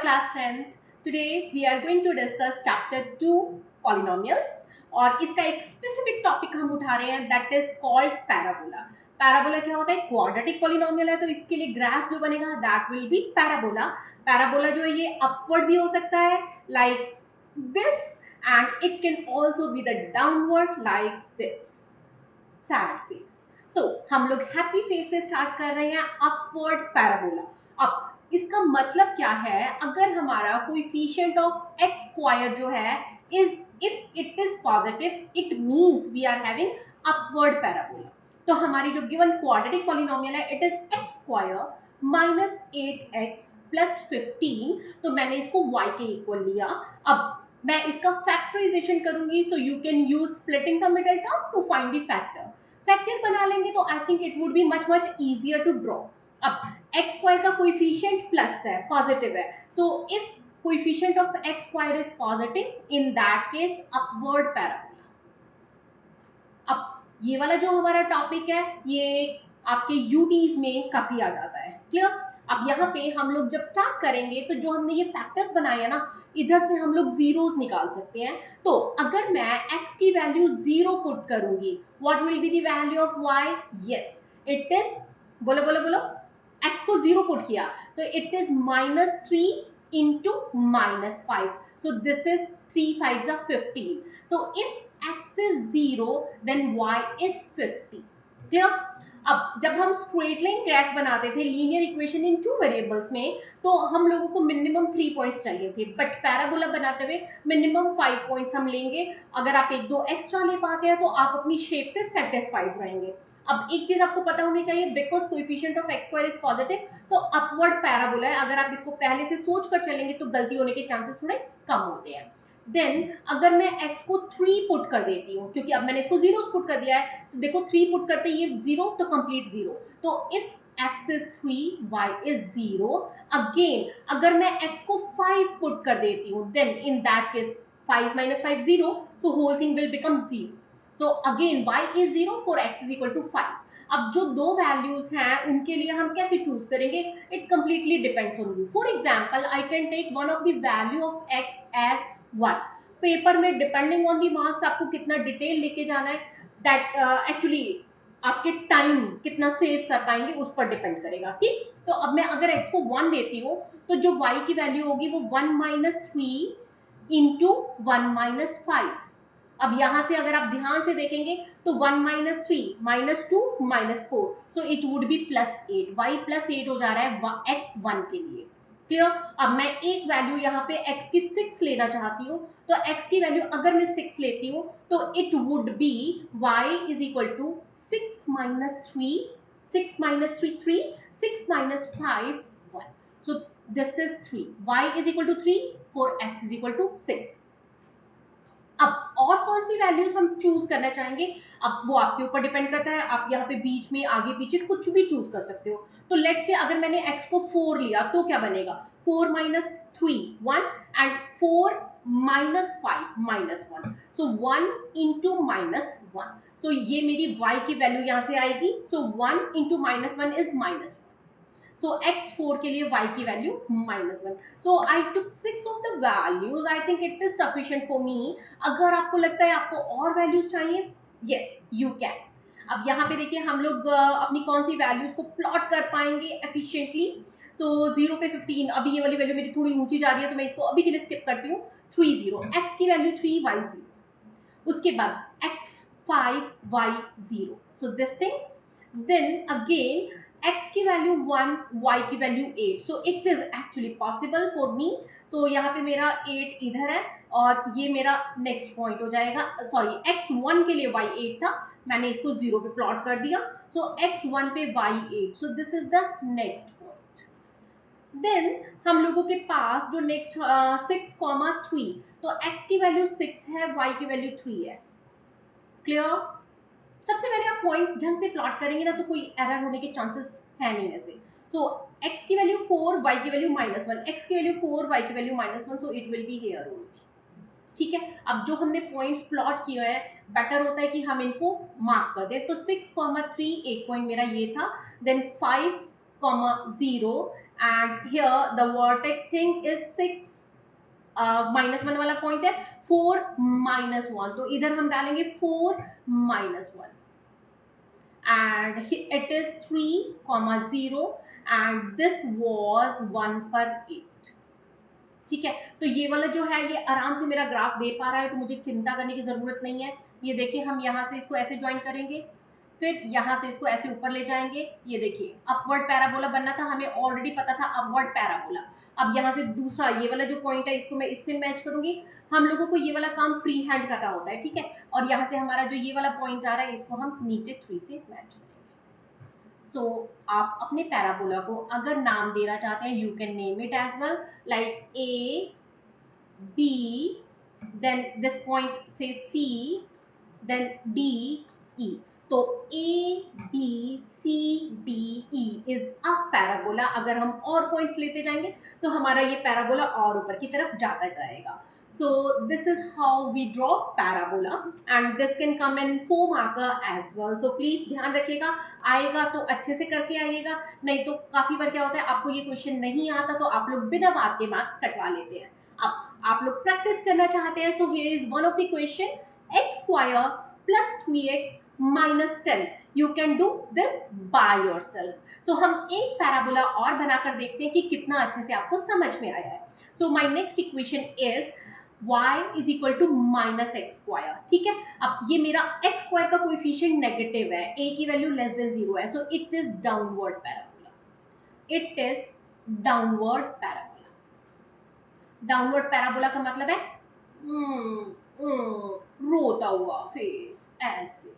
class 10th. Today we are going to discuss chapter 2 polynomials और इसका एक specific topic हम उठा रहे हैं that is called parabola. Parabola क्या होता है? क्वाड्रेटिक पॉलिनोमियल है तो इसके लिए ग्राफ जो बनेगा that will be parabola. Parabola जो है ये अपवर्ड भी हो सकता है like this and it can also be the downward like this. Sad face. तो हम लोग हैप्पी फेस से स्टार्ट कर रहे हैं अपवर्ड पैराबोला। अब इसका मतलब क्या है? अगर हमारा कोएफिशिएंट ऑफ एक्स स्क्वायर जो है is if it is positive it means we are having upward parabola. तो हमारी जो गिवन क्वाड्रेटिक पॉलिनोमियल है it is x square minus 8x plus 15। तो मैंने इसको y के इक्वल लिया। अब मैं इसका फैक्टराइजेशन करूंगी so you can use splitting the middle term to find the factor. Factor बना लेंगे तो I think it would be much easier to draw. अब एक्स स्क्वायर का कोएफिशिएंट प्लस है, पॉजिटिव है, so if coefficient of x square is positive in that case upward parabola. अब ये वाला जो हमारा टॉपिक है ये आपके यूटीज में काफी आ जाता है। क्लियर? अब यहाँ पे हम लोग जब स्टार्ट करेंगे तो जो हमने ये फैक्टर्स बनाए हैं ना इधर से हम लोग जीरोस निकाल सकते हैं। तो अगर मैं x की वैल्यू 0 पुट करूंगी what will be the value of y? Yes it is, बोलो बोलो बोलो, x को 0 पुट किया तो it is -3 into -5। So this is 3 5s are 15। तो if x is 0 then y is 50। Clear? अब जब हम स्ट्रेट लाइन ग्राफ बनाते थे linear equation in two variables में तो हम लोगों को मिनिमम 3 पॉइंट्स चाहिए थे, बट पैराबोला बनाते हुए मिनिमम 5 पॉइंट्स हम लेंगे। अगर आप एक दो एक्स्ट्रा ले पाते हैं तो आप अपनी शेप से सेटिस्फाइड रहेंगे। अब एक चीज आपको पता होनी चाहिए, because coefficient of x square is positive तो अपवर्ड पैराबोला है। अगर आप इसको पहले से सोच कर चलेंगे तो गलती होने के चांसेस थोड़े कम होते हैं। देन अगर मैं x को 3 पुट कर देती हूँ, क्योंकि अब मैंने इसको 0 पुट कर दिया है तो देखो 3 पुट करते ये 0 तो कंप्लीट 0। तो if x is 3 y is 0। Again अगर मैं x को 5 पुट कर देती हूँ then in that case 5 minus 5 0 so whole thing will become 0। so again y is 0 for x is equal to 5। अब जो दो वैल्यूज हैं उनके लिए हम कैसे चूज करेंगे? It completely depends on you. For example I can take one of the value of x as 1। Paper में डिपेंडिंग ऑन दी मार्क्स आपको कितना डिटेल लेके जाना है दैट एक्चुअली आपके टाइम कितना सेव कर पाएंगे उस पर डिपेंड करेगा। ठीक, तो अब मैं अगर x को 1 देती हूँ तो जो y की वैल्यू होगी वो 1 - 3 इंटू 1 - 5। अब यहां से अगर आप ध्यान से देखेंगे तो 1 - 3 -2 -4 so it would B +8। y +8 हो जा रहा है x 1 के लिए। क्लियर? अब मैं एक वैल्यू यहाँ पे x की 6 लेना चाहती हूँ तो x की वैल्यू अगर मैं 6 लेती हूँ तो it would be y is equal to 6 - 3 6 - 3 3 6 - 5 1। So this is 3। y is equal to 3 for x is equal to 6। अब और कौन सी वैल्यूज हम चूज करना चाहेंगे अब वो आपके ऊपर डिपेंड करता है। आप यहाँ पे बीच में आगे पीछे कुछ भी चूज कर सकते हो। तो लेट से अगर मैंने x को 4 लिया तो क्या बनेगा? 4 - 3 1 एंड 4 - 5 -1 सो 1 इंटू -1। सो ये मेरी y की वैल्यू यहाँ से आएगी। सो 1 इंटू -1 इज -1। So x4 के लिए y की value -1। So I took 6 of the values. I think it is sufficient for me. अगर आपको लगता है आपको और वैल्यूज चाहिए, yes you can। अब यहाँ पे देखिए हम लोग अपनी कौन सी वैल्यूज को प्लॉट कर पाएंगे एफिशिएंटली। तो 0 पे 15, अभी ये वाली वैल्यू मेरी थोड़ी ऊंची जा रही है तो मैं इसको अभी के लिए स्किप करती हूँ। 3 0, x की वैल्यू 3 y 0, उसके बाद x 5 y 0। So this thing, then again x की वैल्यू 1 y की value 8। So it is actually possible for me. So यहाँ पे मेरा 8 इधर है और ये मेरा नेक्स्ट पॉइंट हो जाएगा। सॉरी, x1 के लिए y 8 था, मैंने इसको 0 पे प्लॉट कर दिया। सो x1 पे y 8। So this is the next point. Then हम लोगों के पास जो नेक्स्ट 6, 3, तो x की वैल्यू 6 है, y की वैल्यू 3 है। क्लियर? सबसे पहले आप पॉइंट्स ढंग से प्लॉट करेंगे ना तो कोई एरर होने के चांसेस है नहीं ऐसे। सो x की वैल्यू 4 y की वैल्यू -1, x की वैल्यू 4 y की value -1 so it will be here only. ठीक है, अब जो हमने पॉइंट्स प्लॉट किए हैं बेटर होता है कि हम इनको मार्क कर दें। तो 6, 3 एक पॉइंट मेरा ये था, then 5, 0 and here the vertex thing is 6 -1 वाला पॉइंट है 4 -1 तो इधर हम डालेंगे 4 -1 and it is 3 0 and this was 1 पर 8 ठीक है। तो ये वाला जो है ये आराम से मेरा ग्राफ दे पा रहा है तो मुझे चिंता करने की जरूरत नहीं है। ये देखिए हम यहाँ से इसको ऐसे ज्वाइन करेंगे फिर यहाँ से इसको ऐसे ऊपर ले जाएंगे। ये देखिए अपवर्ड पैराबोला बनना था, हमें ऑलरेडी पता था अपवर्ड पैराबोला। अब यहाँ से दूसरा ये वाला जो पॉइंट है इसको मैं इससे मैच करूंगी। हम लोगों को ये वाला काम फ्री हैंड करना होता है, ठीक है। और यहाँ से हमारा जो ये वाला पॉइंट आ रहा है इसको हम नीचे 3 से मैच करेंगे। सो आप अपने पैराबोला को अगर नाम देना चाहते हैं you can name it as well like A B then this point से सी देन डी ई। तो A B C D E is a parabola. अगर हम और पॉइंट्स लेते जाएंगे तो हमारा ये पैराबोला और ऊपर की तरफ जाता जाएगा। So this is how we draw parabola and this can come in 4 marker as well. So please ध्यान रखिएगा, आएगा तो अच्छे से करके आइएगा, नहीं तो काफी बार क्या होता है आपको ये क्वेश्चन नहीं आता तो आप लोग बिना बात के मार्क्स कटवा लेते हैं। अब आप लोग प्रैक्टिस करना चाहते हैं so here is one of the question x square plus 3x minus 10. You can do this by yourself. So हम एक पैराबोला और बनाकर देखते हैं कि कितना अच्छे से आपको समझ में आया है। So my next equation is y is equal to minus x square, ठीक है। अब ये मेरा x square का कोएफिशिएंट नेगेटिव है, a की वैल्यू लेस देन 0 है, सो it is downward parabola. It is downward parabola. Downward parabola का मतलब है रोता हुआ फेस ऐसे।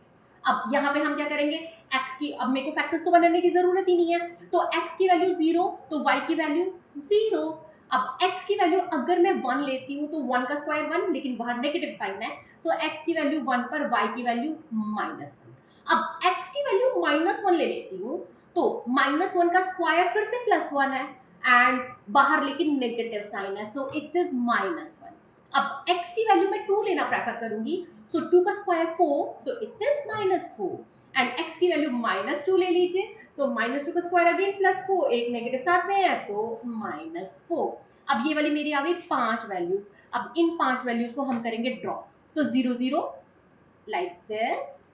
अब यहाँ पे हम क्या करेंगे x की, अब मेरे को फैक्टर्स तो बनाने की जरूरत ही नहीं है, तो x की वैल्यू 0 तो y की वैल्यू 0। अब x की वैल्यू अगर मैं 1 लेती हूँ तो 1 का स्क्वायर 1, लेकिन बाहर नेगेटिव साइन है, सो x की वैल्यू 1 पर y की वैल्यू -1। अब x की वैल्यू -1 ले लेती हूँ तो -1 का स्क्वायर फिर से +1 है एंड बाहर लेकिन नेगेटिव साइन है, सो इट इज -1। अब x की वैल्यू मैं 2 लेना प्रेफर करूंगी, सो 2 का square 4, so it is -4 and x की वैल्यू -2 ले लीजिए, सो -2 का स्क्वायर अगेन +4, एक नेगेटिव साथ में है तो -4। अब ये वाली मेरी आ गई 5 वैल्यूज। अब इन 5 वैल्यूज को हम करेंगे ड्रॉ, तो 0 0 लाइक दिस,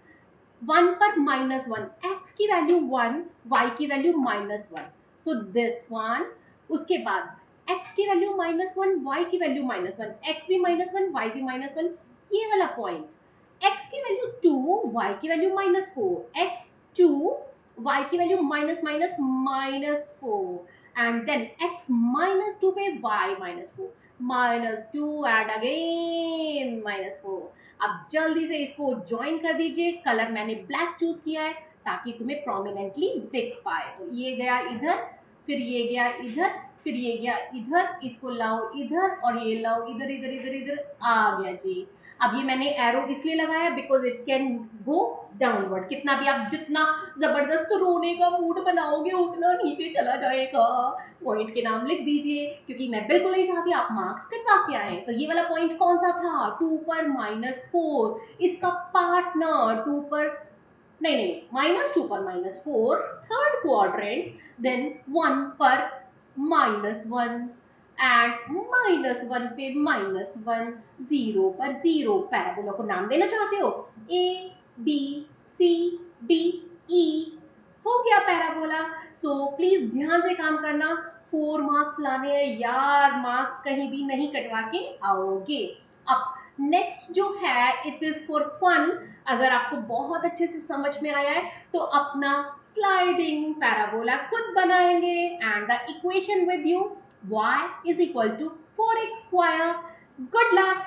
1 पर -1, x की वैल्यू 1, y की वैल्यू -1, सो दिस वन। उसके बाद x की वैल्यू -1, y की वैल्यू -1, x भी -1, y भी -1, ये वाला पॉइंट, x की वैल्यू 2, y की वैल्यू -4, x2, y की वैल्यू -4 एंड देन x -2 पे y -4, -2 एंड अगेन -4। अब जल्दी से इसको ज्वाइन कर दीजिए। कलर मैंने ब्लैक चूज किया है ताकि तुम्हें प्रोमिनेंटली दिख पाए। तो ये गया इधर, फिर ये गया इधर, फिर ये गया इधर, इसको लाओ इधर और ये लाओ इधर, इधर इधर इधर आ गया जी। अब ये मैंने एरो इसलिए लगाया because it can go downward. कितना भी आप जितना जबरदस्त रोने का मूड बनाओगे उतना नीचे चला जाएगा। पॉइंट के नाम लिख दीजिए क्योंकि मैं बिल्कुल नहीं चाहती आप मार्क्स कटवा के आए। तो ये वाला पॉइंट कौन सा था, 2 पर -4, इसका पार्टनर 2 पर नहीं -2 पर -4 थर्ड क्वाड्रेंट, देन 1 पर -1 एंड -1 पे -1, 0 पर 0। पैराबोला को नाम देना चाहते हो A B C D E, हो गया पैराबोला। सो प्लीज ध्यान से काम करना, 4 मार्क्स लाने हैं यार, मार्क्स कहीं भी नहीं कटवा के आओगे। अब नेक्स्ट जो है इट इज फॉर फन। अगर आपको बहुत अच्छे से समझ में आया है तो अपना स्लाइडिंग पैराबोला खुद बनाएंगे and the equation with you y is equal to 4x square. Good luck.